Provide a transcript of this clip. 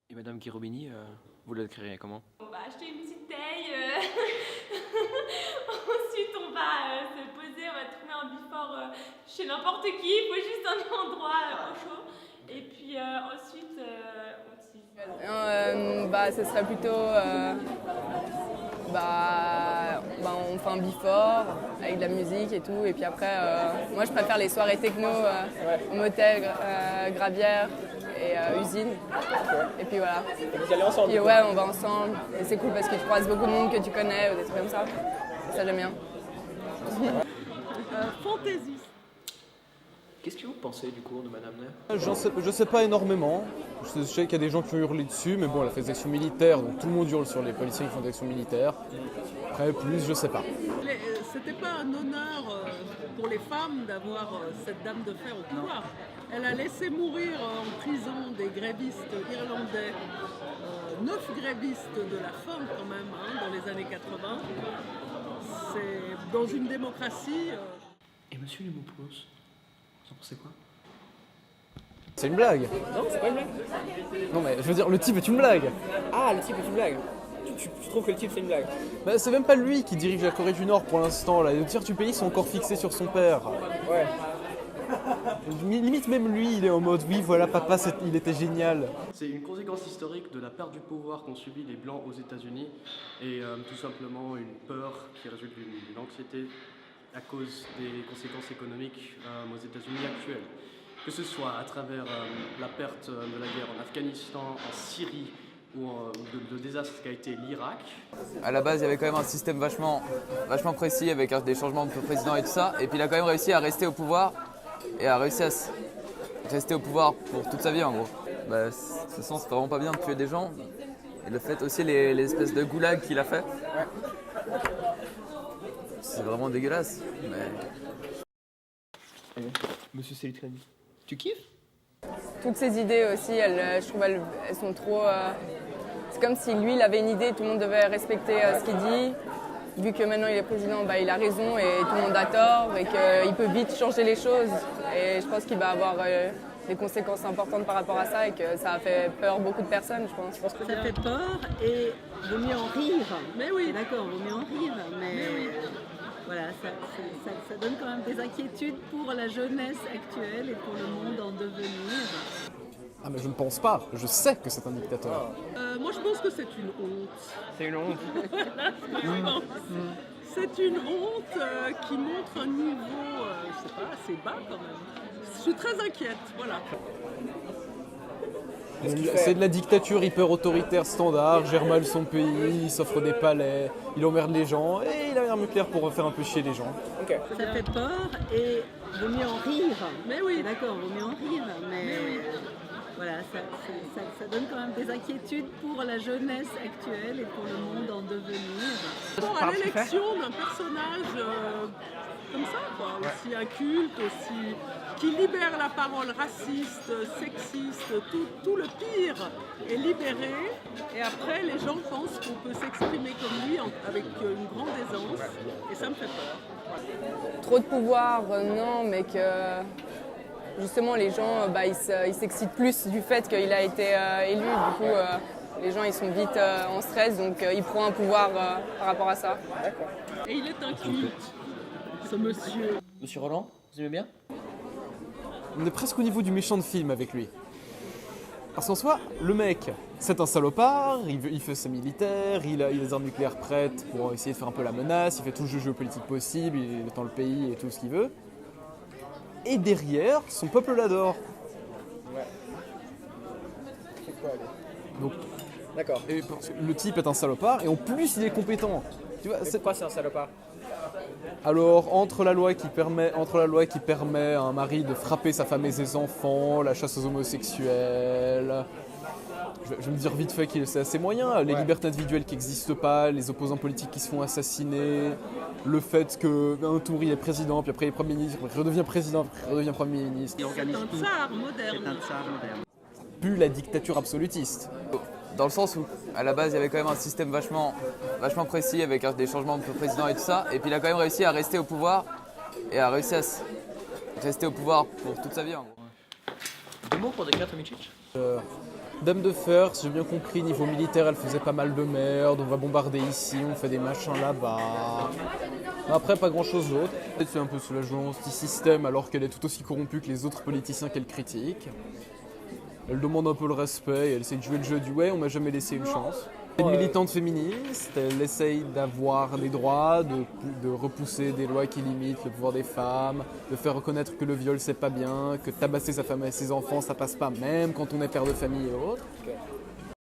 Et Madame Cherubini, vous le créez comment? On va acheter une petite taille, ensuite on va se poser, on va trouver un bifort chez n'importe qui, il faut juste un endroit au chaud. Et puis ensuite on tisse. Ce serait plutôt on fait un before avec de la musique et tout, et puis après moi je préfère les soirées techno au motel Gravière et Usine. Et puis voilà. Et vous allez ensemble? Et ouais, on va ensemble et c'est cool parce que tu croises beaucoup de monde que tu connais ou des trucs comme ça. Ça j'aime bien. Fantaisie. Qu'est-ce que vous pensez du cours de Madame Ney? Je sais pas énormément. Je sais qu'il y a des gens qui ont hurlé dessus, mais bon, elle a fait des actions militaires, donc tout le monde hurle sur les policiers qui font des actions militaires. Après, plus, je sais pas. C'était pas un honneur pour les femmes d'avoir cette dame de fer au pouvoir. Elle a laissé mourir en prison des grévistes irlandais, 9 grévistes de la faim quand même, dans les années 80. C'est dans une démocratie. Et Monsieur Lemopoulos, vous en pensez quoi? C'est une blague. Non, c'est pas une blague. Non mais je veux dire, le type est une blague. Ah, le type est une blague. Tu trouves que le type c'est une blague? Bah, c'est même pas lui qui dirige la Corée du Nord pour l'instant. Là. Les deux tiers du pays sont encore fixés sur son père. Ouais. Limite même lui, il est en mode oui, voilà, papa, il était génial. C'est une conséquence historique de la perte du pouvoir qu'ont subi les Blancs aux États-Unis et tout simplement une peur qui résulte d'une anxiété à cause des conséquences économiques aux États-Unis actuels. Que ce soit à travers la perte de la guerre en Afghanistan, en Syrie ou le désastre qu'a été l'Irak. À la base, il y avait quand même un système vachement précis avec des changements de président et tout ça. Et puis il a quand même réussi à rester au pouvoir et a réussi à rester au pouvoir pour toute sa vie en gros. De toute façon, c'est vraiment pas bien de tuer des gens. Et le fait aussi, les espèces de goulag qu'il a fait, c'est vraiment dégueulasse. Mais... Monsieur Selitrani, tu kiffes? Toutes ces idées aussi, je trouve elles sont trop... C'est comme si lui, il avait une idée, tout le monde devait respecter ce qu'il dit. Vu que maintenant il est président, il a raison et tout le monde a tort et qu'il peut vite changer les choses. Et je pense qu'il va avoir des conséquences importantes par rapport à ça et que ça a fait peur beaucoup de personnes, je pense. Ça fait peur et vaut mieux en rire. Mais oui. D'accord, vaut mieux en rire. Mais oui. Voilà, ça donne quand même des inquiétudes pour la jeunesse actuelle et pour le monde en devenir. Ah mais je ne pense pas, je sais que c'est un dictateur. Moi je pense que c'est une honte. C'est une honte. C'est une honte qui montre un niveau, je sais pas, assez bas quand même. Je suis très inquiète, voilà. C'est de la dictature hyper autoritaire standard, gère mal son pays, il s'offre des palais, il emmerde les gens et il a une arme nucléaire pour faire un peu chier les gens. Ok. Ça fait peur et vaut mieux en rire. Mais oui. D'accord, vaut mieux en rire. Mais oui. Voilà, ça donne quand même des inquiétudes pour la jeunesse actuelle et pour le monde en devenir. Pour à l'élection d'un personnage comme ça, quoi, aussi inculte, aussi qui libère la parole raciste, sexiste, tout le pire est libéré. Et après, les gens pensent qu'on peut s'exprimer comme lui avec une grande aisance. Et ça me fait peur. Trop de pouvoir, non, mais que justement les gens ils s'excitent plus du fait qu'il a été élu. Du coup, les gens ils sont vite en stress, donc il prend un pouvoir par rapport à ça. Et il est inculte, ce monsieur. Monsieur Roland, vous aimez bien? On est presque au niveau du méchant de film avec lui. Parce qu'en soi, le mec, c'est un salopard, il fait ses militaires, il a des armes nucléaires prêtes pour essayer de faire un peu la menace, il fait tout le jeu géopolitique possible, il détend le pays et tout ce qu'il veut. Et derrière, son peuple l'adore. Ouais. C'est quoi, lui? Donc, D'accord. et parce que le type est un salopard et en plus il est compétent. Tu vois, Mais pourquoi c'est un salopard? Alors, entre la loi qui permet à un mari de frapper sa femme et ses enfants, la chasse aux homosexuels, je vais me dire vite fait qu'il c'est assez moyen, les libertés individuelles qui n'existent pas, les opposants politiques qui se font assassiner, le fait qu'un tour il est président, puis après il est Premier ministre, après il redevient président, après il redevient Premier ministre. C'est un tsar moderne. Ça pue la dictature absolutiste. Dans le sens où, à la base, il y avait quand même un système vachement précis avec des changements de président et tout ça. Et puis il a quand même réussi à rester au pouvoir et a réussi à rester au pouvoir pour toute sa vie en gros. 2 mots pour décrire Tomicic? Dame de fer, si j'ai bien compris, niveau militaire, elle faisait pas mal de merde, on va bombarder ici, on fait des machins là-bas. Après, pas grand-chose d'autre. C'est un peu sous l'influence du système alors qu'elle est tout aussi corrompue que les autres politiciens qu'elle critique. Elle demande un peu le respect et elle essaie de jouer le jeu du ouais, on m'a jamais laissé une chance. Elle est une militante féministe, elle essaye d'avoir des droits, de repousser des lois qui limitent le pouvoir des femmes, de faire reconnaître que le viol c'est pas bien, que tabasser sa femme et ses enfants ça passe pas même quand on est père de famille et autres.